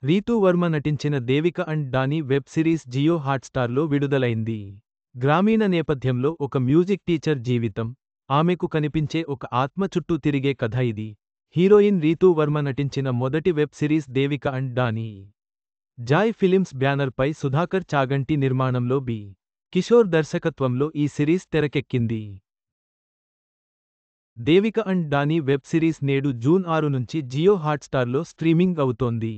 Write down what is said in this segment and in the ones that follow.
రీతూ వర్మ నటించిన Devika and Danny web series Jio హాట్స్టార్లో విడుదలైంది. గ్రామీణ నేపథ్యంలో ఒక మ్యూజిక్ టీచర్ జీవితం, ఆమెకు కనిపించే ఒక ఆత్మ చుట్టూ తిరిగే కథ ఇది. హీరోయిన్ రీతూ వర్మ నటించిన మొదటి web series Devika and Danny. Joy Films బ్యానర్పై సుధాకర్ చాగంటి నిర్మాణంలో బి. కిషోర్ దర్శకత్వంలో ఈ సిరీస్ తెరకెక్కింది. Devika and Danny web series నేడు జూన్ 6 నుంచి జియో హాట్స్టార్లో స్ట్రీమింగ్ అవుతోంది.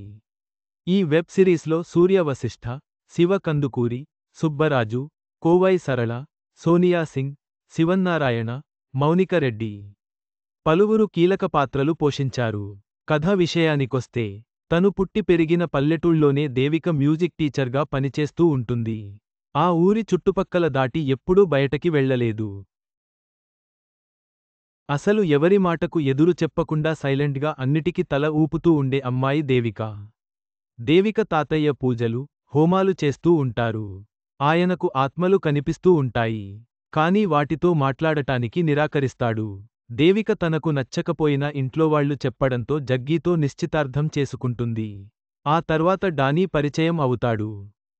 ఈ వెబ్ సిరీస్లో సూర్య వశిష్ఠ, శివ కందుకూరి, సుబ్బరాజు, కోవై సరళ, సోనియా సింగ్, శివన్నారాయణ, మౌనిక రెడ్డి పలువురు కీలక పాత్రలు పోషించారు. కథ విషయానికొస్తే, తను పుట్టి పెరిగిన పల్లెటూళ్లోనే దేవిక మ్యూజిక్ టీచర్గా పనిచేస్తూ ఉంటుంది. ఆ ఊరి చుట్టుపక్కల దాటి ఎప్పుడూ బయటకి వెళ్లలేదు. అసలు ఎవరి మాటకు ఎదురు చెప్పకుండా సైలెంట్గా అన్నిటికీ తల ఊపుతూ ఉండే అమ్మాయి దేవిక. దేవిక తాతయ్య పూజలు, హోమాలు చేస్తూ ఉంటారు. ఆయనకు ఆత్మలు కనిపిస్తూ ఉంటాయి. కానీ వాటితో మాట్లాడటానికి నిరాకరిస్తాడు. దేవిక తనకు నచ్చకపోయినా ఇంట్లోవాళ్లు చెప్పడంతో జగ్గీతో నిశ్చితార్థం చేసుకుంటుంది. ఆ తర్వాత డానీ పరిచయం అవుతాడు.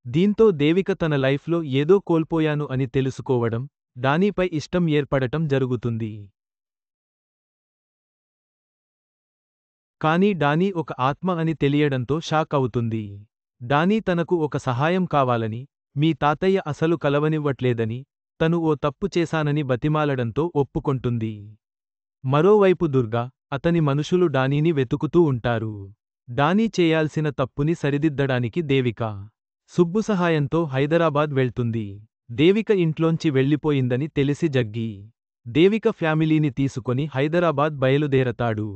దీంతో దేవిక తన లైఫ్లో ఏదో కోల్పోయాను అని తెలుసుకోవడం, డానీపై ఇష్టం ఏర్పడటం జరుగుతుంది. కానీ డానీ ఒక ఆత్మ అని తెలియడంతో షాక్ అవుతుంది. డానీ తనకు ఒక సహాయం కావాలని, మీ తాతయ్య అసలు కలవనివ్వట్లేదని, తను ఓ తప్పు చేశానని బతిమాలడంతో ఒప్పుకొంటుంది. మరోవైపు దుర్గా, అతని మనుషులు డానీని వెతుకుతూ ఉంటారు. డానీ చేయాల్సిన తప్పుని సరిదిద్దడానికి దేవిక, సుబ్బు సహాయంతో హైదరాబాద్ వెళ్తుంది. దేవిక ఇంట్లోంచి వెళ్లిపోయిందని తెలిసి జగ్గీ, దేవిక ఫ్యామిలీని తీసుకొని హైదరాబాద్ బయలుదేరతాడు.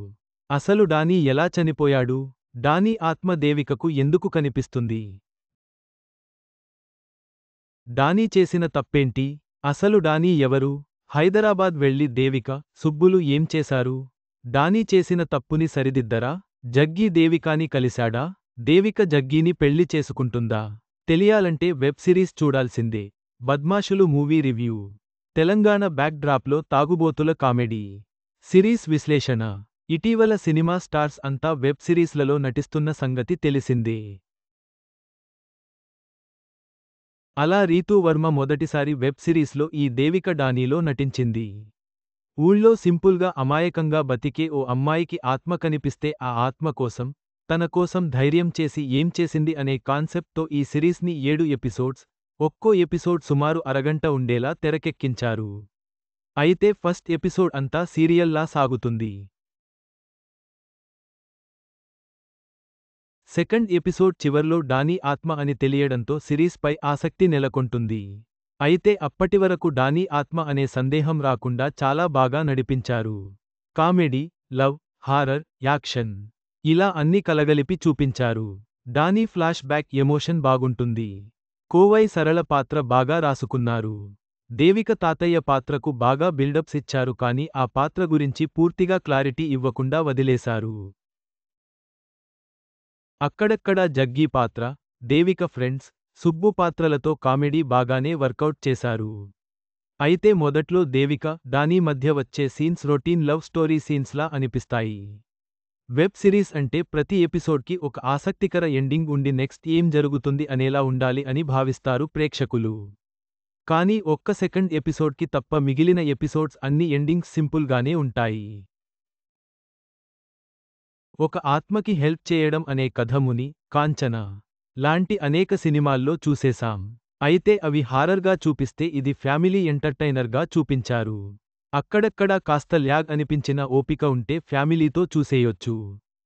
అసలు డానీ ఎలా చనిపోయాడు? డానీ ఆత్మ దేవికకు ఎందుకు కనిపిస్తుంది? డానీ చేసిన తప్పేంటి? అసలు డానీ ఎవరు? హైదరాబాద్ వెళ్లి దేవిక, సుబ్బులు ఏం చేశారు? డానీ చేసిన తప్పుని సరిదిద్దరా? జగ్గీ దేవికాని కలిశాడా? దేవిక జగ్గీని పెళ్లి చేసుకుంటుందా? తెలియాలంటే వెబ్ సిరీస్ చూడాల్సిందే. బద్మాషులు మూవీ రివ్యూ. తెలంగాణ బ్యాక్ డ్రాప్లో తాగుబోతుల కామెడీ. సిరీస్ విశ్లేషణ. ఇటీవల సినిమా స్టార్స్ అంతా వెబ్ సిరీస్లలో నటిస్తున్న సంగతి తెలిసిందే. అలా రీతూ వర్మ మొదటిసారి వెబ్ సిరీస్లో ఈ దేవిక డానీలో నటించింది. ఊళ్ళో సింపుల్గా అమాయకంగా బతికే ఓ అమ్మాయికి ఆత్మ కనిపిస్తే ఆ ఆత్మ కోసం, తన కోసం ధైర్యం చేసి ఏం చేసింది అనే కాన్సెప్ట్తో ఈ సిరీస్ని 7 ఎపిసోడ్స్, ఒక్కో ఎపిసోడ్ సుమారు అరగంట ఉండేలా తెరకెక్కించారు. అయితే ఫస్ట్ ఎపిసోడ్ అంతా సీరియల్లా సాగుతుంది. సెకండ్ ఎపిసోడ్ చివర్లో డానీ ఆత్మ అని తెలియడంతో సిరీస్పై ఆసక్తి నెలకొంటుంది. అయితే అప్పటివరకు డానీ ఆత్మ అనే సందేహం రాకుండా చాలా బాగా నడిపించారు. కామెడీ, లవ్, హారర్, యాక్షన్ ఇలా అన్ని కలగలిపి చూపించారు. డానీ ఫ్లాష్ బ్యాక్ ఎమోషన్ బాగుంటుంది. కోవై సరళ పాత్ర బాగా రాసుకున్నారు. దేవిక తాతయ్య పాత్రకు బాగా బిల్డప్స్ ఇచ్చారు కానీ ఆ పాత్ర గురించి పూర్తిగా క్లారిటీ ఇవ్వకుండా వదిలేశారు. అక్కడక్కడా జగ్గీ పాత్ర, దేవిక ఫ్రెండ్స్, సుబ్బు పాత్రలతో కామెడీ బాగానే వర్కౌట్ చేశారు. అయితే మొదట్లో దేవిక, డానీ మధ్య వచ్చే సీన్స్ రొటీన్ లవ్ స్టోరీ సీన్స్లా అనిపిస్తాయి. వెబ్ సిరీస్ అంటే ప్రతి ఎపిసోడ్కి ఒక ఆసక్తికర ఎండింగ్ ఉండి నెక్స్ట్ ఏం జరుగుతుంది అనేలా ఉండాలి అని భావిస్తారు ప్రేక్షకులు. కానీ ఒక్క సెకండ్ ఎపిసోడ్కి తప్ప మిగిలిన ఎపిసోడ్స్ అన్ని ఎండింగ్స్ సింపుల్గానే ఉంటాయి. ఒక ఆత్మకి హెల్ప్ చేయడం అనే కథ ముని, కాంచన లాంటి అనేక సినిమాల్లో చూసేశాం. అయితే అవి హారర్గా చూపిస్తే ఇది ఫ్యామిలీ ఎంటర్టైనర్గా చూపించారు. అక్కడక్కడా కాస్త ల్యాగ్ అనిపించిన ఓపిక ఉంటే ఫ్యామిలీతో చూసేయొచ్చు.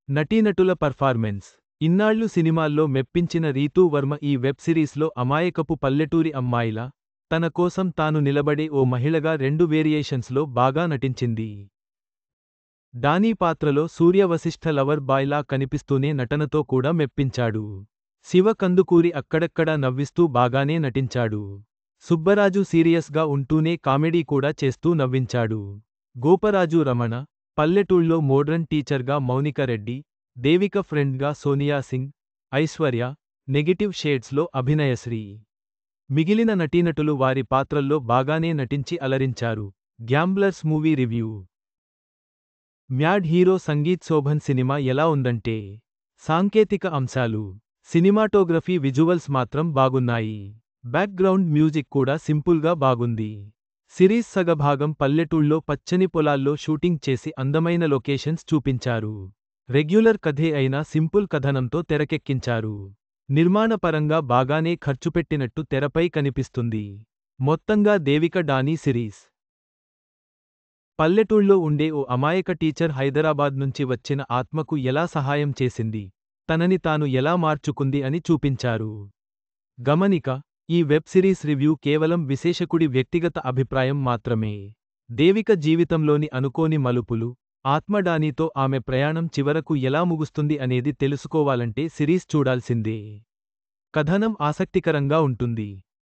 నటీనటుల పర్ఫార్మెన్స్. ఇన్నాళ్లు సినిమాల్లో మెప్పించిన రీతూ వర్మ ఈ వెబ్ సిరీస్లో అమాయకపు పల్లెటూరి అమ్మాయిలా, తన కోసం తాను నిలబడే ఓ మహిళగా 2 వేరియేషన్స్లో బాగా నటించింది. డానీ పాత్రలో సూర్య వశిష్ఠ లవర్ బాయ్లా కనిపిస్తూనే నటనతో కూడా మెప్పించాడు. శివ కందుకూరి అక్కడక్కడా నవ్విస్తూ బాగానే నటించాడు. సుబ్బరాజు సీరియస్గా ఉంటూనే కామెడీ కూడా చేస్తూ నవ్వించాడు. గోపరాజు రమణ, పల్లెటూళ్ళలో మోడ్రన్ టీచర్గా మౌనిక రెడ్డి, దేవిక ఫ్రెండ్గా సోనియా సింగ్, ఐశ్వర్య, నెగెటివ్ షేడ్స్లో అభినయశ్రీ. మిగిలిన నటీనటులు వారి పాత్రల్లో బాగానే నటించి అలరించారు. Gamblers movie review. Mad hero Sangeeth Sobhan cinema ఎలా ఉందంటే, సాంకేతిక అంశాలు. సినిమాటోగ్రఫీ విజువల్స్ మాత్రం బాగున్నాయి. బ్యాక్గ్రౌండ్ మ్యూజిక్ కూడా సింపుల్గా బాగుంది. సిరీస్ సగభాగం పల్లెటూళ్ళలో పచ్చని పొలాల్లో షూటింగ్ చేసి అందమైన లొకేషన్స్ చూపించారు. రెగ్యులర్ కథే అయినా సింపుల్ కథనంతో తెరకెక్కించారు. నిర్మాణపరంగా బాగానే ఖర్చుపెట్టినట్టు తెరపై కనిపిస్తుంది. మొత్తంగా దేవిక డానీ సిరీస్. పల్లెటూళ్ళలో ఉండే ఓ అమాయక టీచర్ హైదరాబాద్ నుంచి వచ్చిన ఆత్మకు ఎలా సహాయం చేసింది, తనని తాను ఎలా మార్చుకుంది అని చూపించారు. గమనిక: ఈ వెబ్ సిరీస్ రివ్యూ కేవలం విశేషకుడి వ్యక్తిగత అభిప్రాయం మాత్రమే. దేవిక జీవితంలోని అనుకోని మలుపులు, ఆత్మ డానీతో ఆమె ప్రయాణం చివరకు ఎలా ముగుస్తుంది అనేది తెలుసుకోవాలంటే సిరీస్ చూడాల్సిందే. కథనం ఆసక్తికరంగా ఉంటుంది.